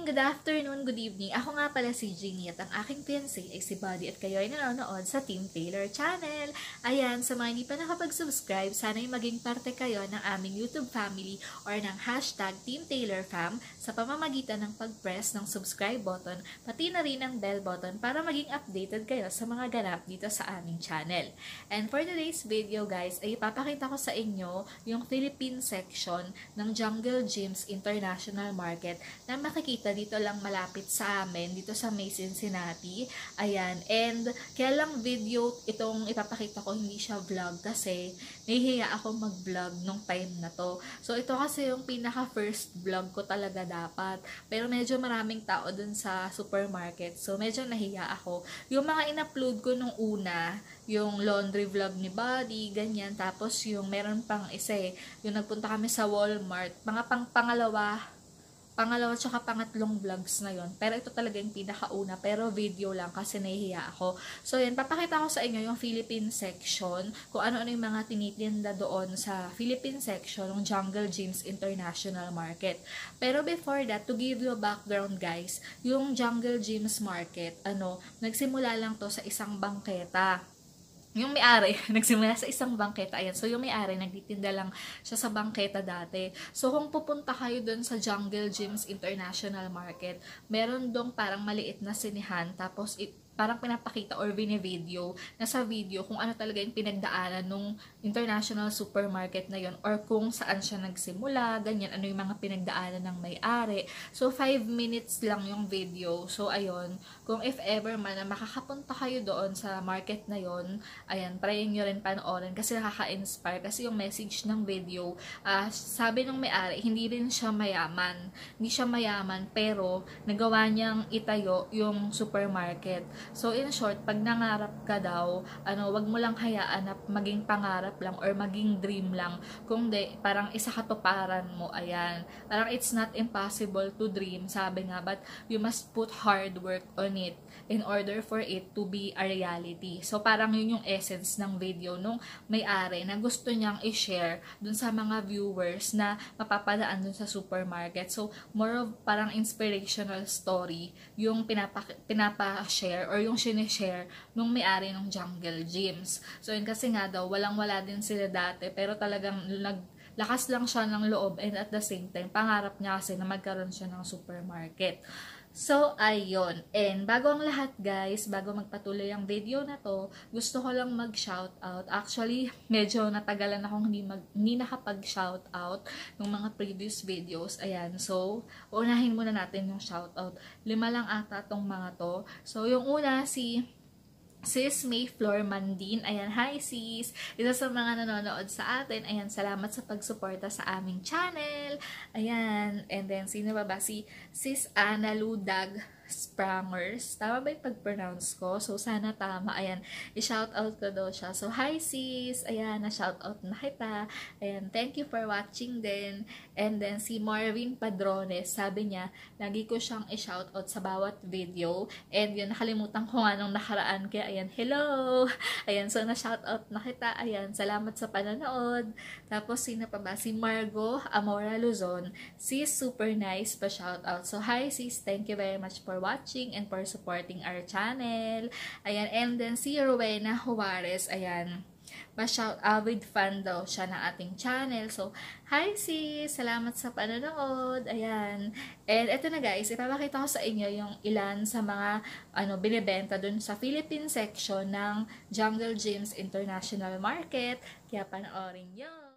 good afternoon, good evening. Ako nga pala si Jeannie at ang aking fiancé ay si Buddy at kayo ay nanonood sa Team Taylor Channel. Ayan, sa mga hindi pa nakapag-subscribe, sana'y maging parte kayo ng aming YouTube family or ng hashtag Team Taylor Fam sa pamamagitan ng pag-press ng subscribe button, pati na rin ng bell button para maging updated kayo sa mga ganap dito sa aming channel. And for today's video guys, ay ipapakita ko sa inyo yung Philippine section ng Jungle Gyms International Market na makikita dito lang malapit sa amin, dito sa May Cincinnati. Ayan, and kaya lang video itong ipapakita ko, hindi siya vlog kasi nahihiya ako mag-vlog nung time na to. So ito kasi yung pinaka first vlog ko talaga dapat, pero medyo maraming tao dun sa supermarket, so medyo nahiya ako. Yung mga in-upload ko nung una, yung laundry vlog ni Buddy, ganyan, tapos yung meron pang isa yung nagpunta kami sa Walmart, mga pangalawa tsaka pangatlong vlogs na yon. Pero ito talaga yung pinakauna, pero video lang kasi nahihiya ako. So yan, papakita ko sa inyo yung Philippine section, kung ano-ano yung mga tinitinda doon sa Philippine section ng Jungle Gyms International Market. Pero before that, to give you a background guys, yung Jungle Gyms Market, nagsimula lang to sa isang bangketa. Yung may-ari, nagsimula sa isang bangketa. Ayan. So, yung may-ari, nagtitinda lang siya sa bangketa dati. So, kung pupunta kayo dun sa Jungle Gyms International Market, meron dong parang maliit na sinihan. Tapos, parang pinapakita or video na sa video kung ano talaga yung pinagdaanan nung international supermarket na yon or kung saan siya nagsimula, ganyan, ano yung mga pinagdaanan ng may-ari. So, 5 minutes lang yung video. So, ayun, kung if ever man na makakapunta kayo doon sa market na yon, ayan, prayin nyo rin panoorin kasi nakaka-inspire. Kasi yung message ng video, sabi ng may-ari, hindi rin siya mayaman. Hindi siya mayaman, pero nagawa niyang itayo yung supermarket. So, in short, pag nangarap ka daw, wag mo lang hayaan na maging pangarap lang or maging dream lang. Kung di, parang isa katuparan mo, ayan. Parang it's not impossible to dream, sabi nga, but you must put hard work on it in order for it to be a reality. So, parang yun yung essence ng video nung may-ari na gusto niyang i-share dun sa mga viewers na mapapadaan dun sa supermarket. So, more of parang inspirational story yung pinapa-share or yung sinishare nung may-ari ng Jungle Gyms. So, yun kasi nga daw, walang-wala din sila dati, pero talagang lakas lang siya ng loob and at the same time, pangarap niya kasi na magkaroon siya ng supermarket. So, ayun. And bago ang lahat guys, bago magpatuloy ang video na to, gusto ko lang mag-shoutout. Actually, medyo natagalan akong hindi nakapag-shoutout ng mga previous videos. Ayan. So, unahin muna natin yung shoutout. 5 lang ata tong mga to. So, yung una si Sis May Flor Mandin. Ayan, hi sis! Isa sa mga nanonood sa atin. Ayan, salamat sa pagsuporta sa aming channel. Ayan, and then sino ba ba? Si Sis Ana Ludag Sprangers. Tama ba yung pag-pronounce ko? So, sana tama. Ayan, i-shoutout ko daw siya. So, hi sis! Ayan, na-shoutout na kita. Ayan, thank you for watching din. And then, si Marvin Padrones, sabi niya, lagi ko siyang i-shoutout sa bawat video. And yun, nakalimutan ko nga nung nakaraan. Kaya, ayan, hello! Ayan, so, na-shoutout na kita. Ayan, salamat sa panonood. Tapos, sino pa ba? Si Margo Amora Luzon. Sis, super nice pa-shoutout. So, hi sis! Thank you very much for watching and for supporting our channel. Ayan, and then si Rowena Juarez, ayan, pa-shout avid fan daw siya ng ating channel. So, hi sis! Salamat sa panonood. Ayan. And eto na guys, ipapakita ko sa inyo yung ilan sa mga binibenta dun sa Philippine section ng Jungle Gyms International Market. Kaya panoorin nyo.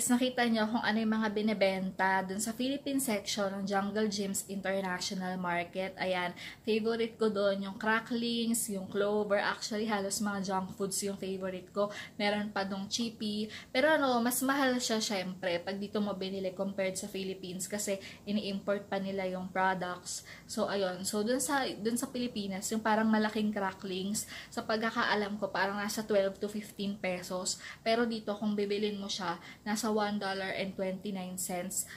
guys, nakita nyo kung ano yung mga binibenta dun sa Philippine section ng Jungle Gyms International Market. Ayan, favorite ko dun yung cracklings, yung clover. Actually, halos mga junk foods yung favorite ko. Meron pa dong chippy. Pero ano, mas mahal siya syempre pag dito mo binili compared sa Philippines kasi ini-import pa nila yung products. So, ayun. So, dun sa Pilipinas, yung parang malaking cracklings, sa pagkakaalam ko, parang nasa 12 to 15 pesos. Pero dito, kung bibilin mo siya, nasa $1.29.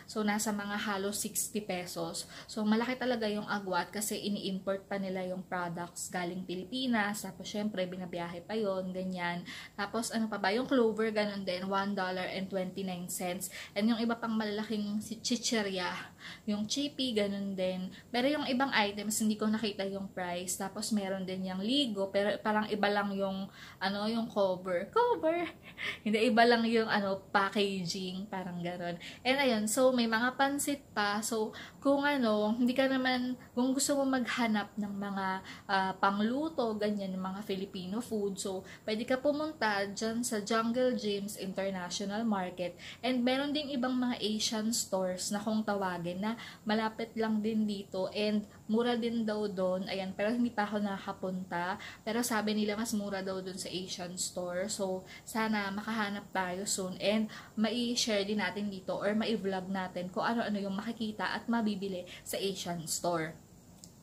So, nasa mga halos 60 pesos. So, malaki talaga yung agwat kasi ini-import pa nila yung products galing Pilipinas. Tapos, syempre, binabiyahe pa yon ganyan. Tapos, ano pa ba? Yung clover, ganun din, $1.29. And yung iba pang malalaking chichirya, yung chippy, ganun din. Pero yung ibang items, hindi ko nakita yung price. Tapos, meron din yung ligo, pero parang iba lang yung, yung cover. Hindi, iba lang yung packaging, parang gano'n. And ayun, so may mga pansit pa. So kung hindi ka naman, kung gusto mo maghanap ng mga pangluto, ganyan, ng mga Filipino food, so pwede ka pumunta dyan sa Jungle Gyms International Market. And meron ding ibang mga Asian stores na kung tawagin na malapit lang din dito and mura din daw doon. Ayan, pero hindi pa ako nakapunta. Pero sabi nila mas mura daw doon sa Asian store. So sana makahanap tayo soon and mai-share din natin dito or mai-vlog natin kung ano-ano yung makikita at mabibili sa Asian store.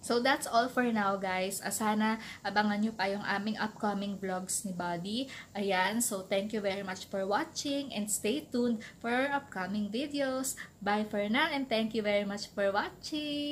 So, that's all for now, guys. Sana abangan nyo pa yung aming upcoming vlogs ni Buddy. Ayan, so thank you very much for watching and stay tuned for our upcoming videos. Bye for now and thank you very much for watching!